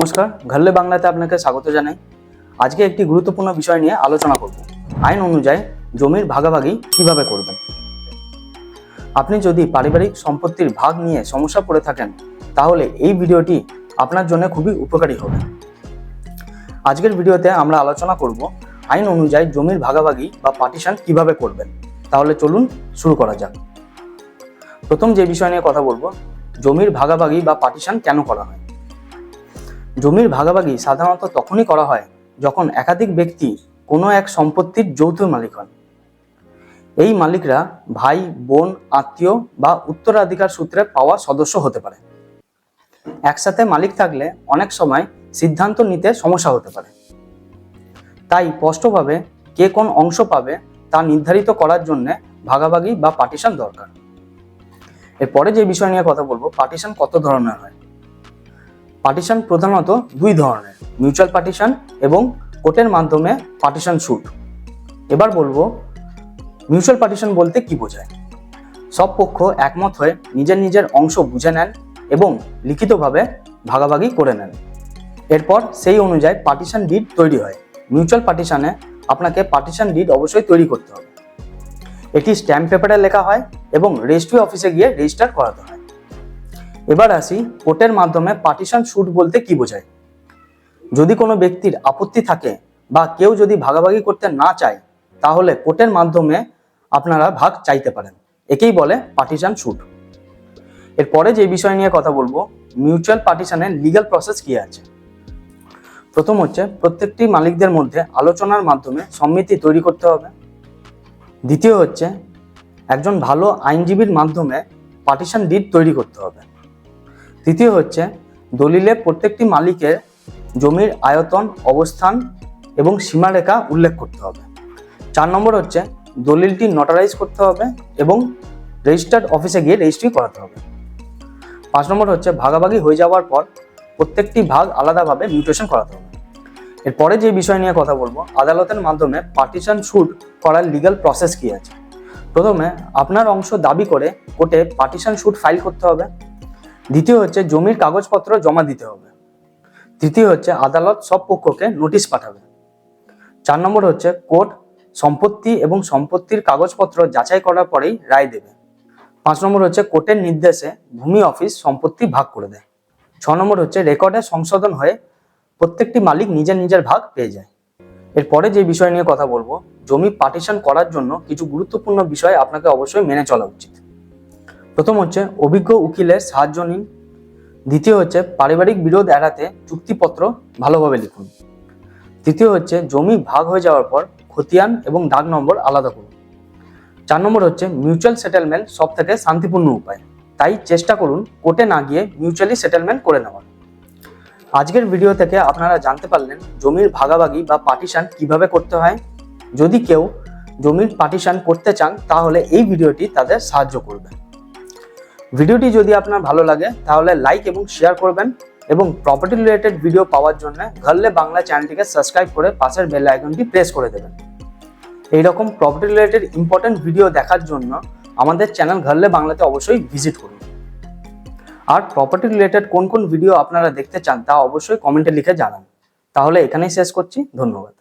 নমস্কার, ঘরলে বাংলাতে আপনাকে স্বাগত জানাই। আজকে একটি গুরুত্বপূর্ণ বিষয় নিয়ে আলোচনা করব। আইন অনুযায়ী জমির ভাগাভাগি কিভাবে করবেন। আপনি যদি পারিবারিক সম্পত্তির ভাগ নিয়ে সমস্যা পড়ে থাকেন তাহলে এই ভিডিওটি আপনার জন্য খুবই উপকারী হবে। আজকের ভিডিওতে আমরা আলোচনা করব আইন অনুযায়ী জমির ভাগাভাগি বা পার্টিশন কিভাবে করবেন। তাহলে চলুন শুরু করা যাক। প্রথম যে বিষয় নিয়ে কথা বলবো, জমির ভাগাভাগি বা পার্টিশন কেন করা হয়। জমির ভাগাভাগি সাধারণত তখনই করা হয় যখন একাধিক ব্যক্তি কোনো এক সম্পত্তির যৌথ মালিক হন। এই মালিকরা ভাই, বোন, আত্মীয় বা উত্তরাধিকার সূত্রে পাওয়া সদস্য হতে পারে। একসাথে মালিক থাকলে অনেক সময় সিদ্ধান্ত নিতে সমস্যা হতে পারে। তাই স্পষ্টভাবে কে কোন অংশ পাবে তা নির্ধারিত করার জন্য ভাগাভাগি বা পার্টিশন দরকার। এরপরে যে বিষয় নিয়ে কথা বলবো, পার্টিশন কত ধরনের হয়। পার্টিশন প্রধানত দুই ধরনের, মিউচুয়াল পার্টিশন এবং কোর্টের মাধ্যমে পার্টিশন স্যুট। এবার বলবো মিউচুয়াল পার্টিশন বলতে কি বোঝায়। সব পক্ষ একমত হয়ে নিজের নিজের অংশ বুঝে নেন এবং লিখিতভাবে ভাগাভাগি করে নেন। এরপর সেই অনুযায়ী পার্টিশন ডিড তৈরি হয়। মিউচুয়াল পার্টিশনে আপনাকে পার্টিশন ডিড অবশ্যই তৈরি করতে হবে। এটি স্ট্যাম্প পেপারে লেখা হয় এবং রেজিস্ট্রি অফিসে গিয়ে রেজিস্টার করাতে হয়। এবার আসি কোর্টের মাধ্যমে পার্টিশন স্যুট বলতে কি বোঝায়। যদি কোনো ব্যক্তির আপত্তি থাকে বা কেউ যদি ভাগাভাগি করতে না চায় তাহলে কোর্টের মাধ্যমে আপনারা ভাগ চাইতে পারেন। একেই বলে পার্টিশন স্যুট। এরপরে যে বিষয় নিয়ে কথা বলবো, মিউচুয়াল পার্টিশনের লিগ্যাল প্রসেস কি আছে। প্রথম হচ্ছে প্রত্যেকটি মালিকদের মধ্যে আলোচনার মাধ্যমে সম্মতি তৈরি করতে হবে। দ্বিতীয় হচ্ছে একজন ভালো আইনজীবীর মাধ্যমে পার্টিশন ডিড তৈরি করতে হবে। তৃতীয় হচ্ছে দলিলে প্রত্যেকটি মালিকের জমির আয়তন, অবস্থান এবং সীমারেখা উল্লেখ করতে হবে। 4 নম্বর হচ্ছে দলিলটি নোটারাইজ করতে হবে এবং রেজিস্টার্ড অফিসে গিয়ে রেজিস্ট্রি করাতে হবে। 5 নম্বর হচ্ছে ভাগাভাগি হয়ে যাওয়ার পর প্রত্যেকটি ভাগ আলাদাভাবে মিউটেশন করাতে হবে। এরপরে যে বিষয় নিয়ে কথা বলবো, আদালতের মাধ্যমে পার্টিশন স্যুট করার লিগ্যাল প্রসেস কি আছে। প্রথমে আপনার অংশ দাবি করে কোর্টে পার্টিশন স্যুট ফাইল করতে হবে। দ্বিতীয় হচ্ছে জমির কাগজপত্র জমা দিতে হবে। তৃতীয় হচ্ছে আদালত সব পক্ষকে নোটিশ পাঠাবে। 4 নম্বর হচ্ছে কোর্ট সম্পত্তি এবং সম্পত্তির কাগজপত্র যাচাই করার পরেই রায় দেবে। 5 নম্বর হচ্ছে কোর্টের নির্দেশে ভূমি অফিস সম্পত্তি ভাগ করে দেয়। 6 নম্বর হচ্ছে রেকর্ডে সংশোধন হয়ে প্রত্যেকটি মালিক নিজের নিজের ভাগ পেয়ে যায়। এরপরে যে বিষয় নিয়ে কথা বলবো, জমি পার্টিশন করার জন্য কিছু গুরুত্বপূর্ণ বিষয় আপনাকে অবশ্যই মেনে চলা উচিত। প্রথম হচ্ছে অভিজ্ঞ উকিলের সাহায্য নিন। দ্বিতীয় হচ্ছে পারিবারিক বিরোধ এড়াতে চুক্তিপত্র ভালোভাবে লিখুন। তৃতীয় হচ্ছে জমি ভাগ হয়ে যাওয়ার পর খতিয়ান এবং দাগ নম্বর আলাদা করুন। 4 নম্বর হচ্ছে মিউচুয়াল সেটেলমেন্ট সব থেকে শান্তিপূর্ণ উপায়, তাই চেষ্টা করুন কোর্টে না গিয়ে মিউচুয়ালি সেটেলমেন্ট করে নেওয়ার। আজকের ভিডিও থেকে আপনারা জানতে পারলেন জমির ভাগাভাগি বা পার্টিশন কিভাবে করতে হয়। যদি কেউ জমির পার্টিশন করতে চান তাহলে এই ভিডিওটি তাদের সাহায্য করবে। ভিডিওটি যদি আপনার ভালো লাগে তাহলে লাইক এবং শেয়ার করবেন এবং প্রপার্টি রিলেটেড ভিডিও পাওয়ার জন্য ঘরলে বাংলা চ্যানেলটিকে সাবস্ক্রাইব করে পাশের বেল আইকনটি প্রেস করে দেবেন। এইরকম প্রপার্টি রিলেটেড ইম্পর্টেন্ট ভিডিও দেখার জন্য আমাদের চ্যানেল ঘরলে বাংলাতে অবশ্যই ভিজিট করুন। আর প্রপার্টি রিলেটেড কোন কোন ভিডিও আপনারা দেখতে চান তা অবশ্যই কমেন্টে লিখে জানান। তাহলে এখানেই শেষ করছি, ধন্যবাদ।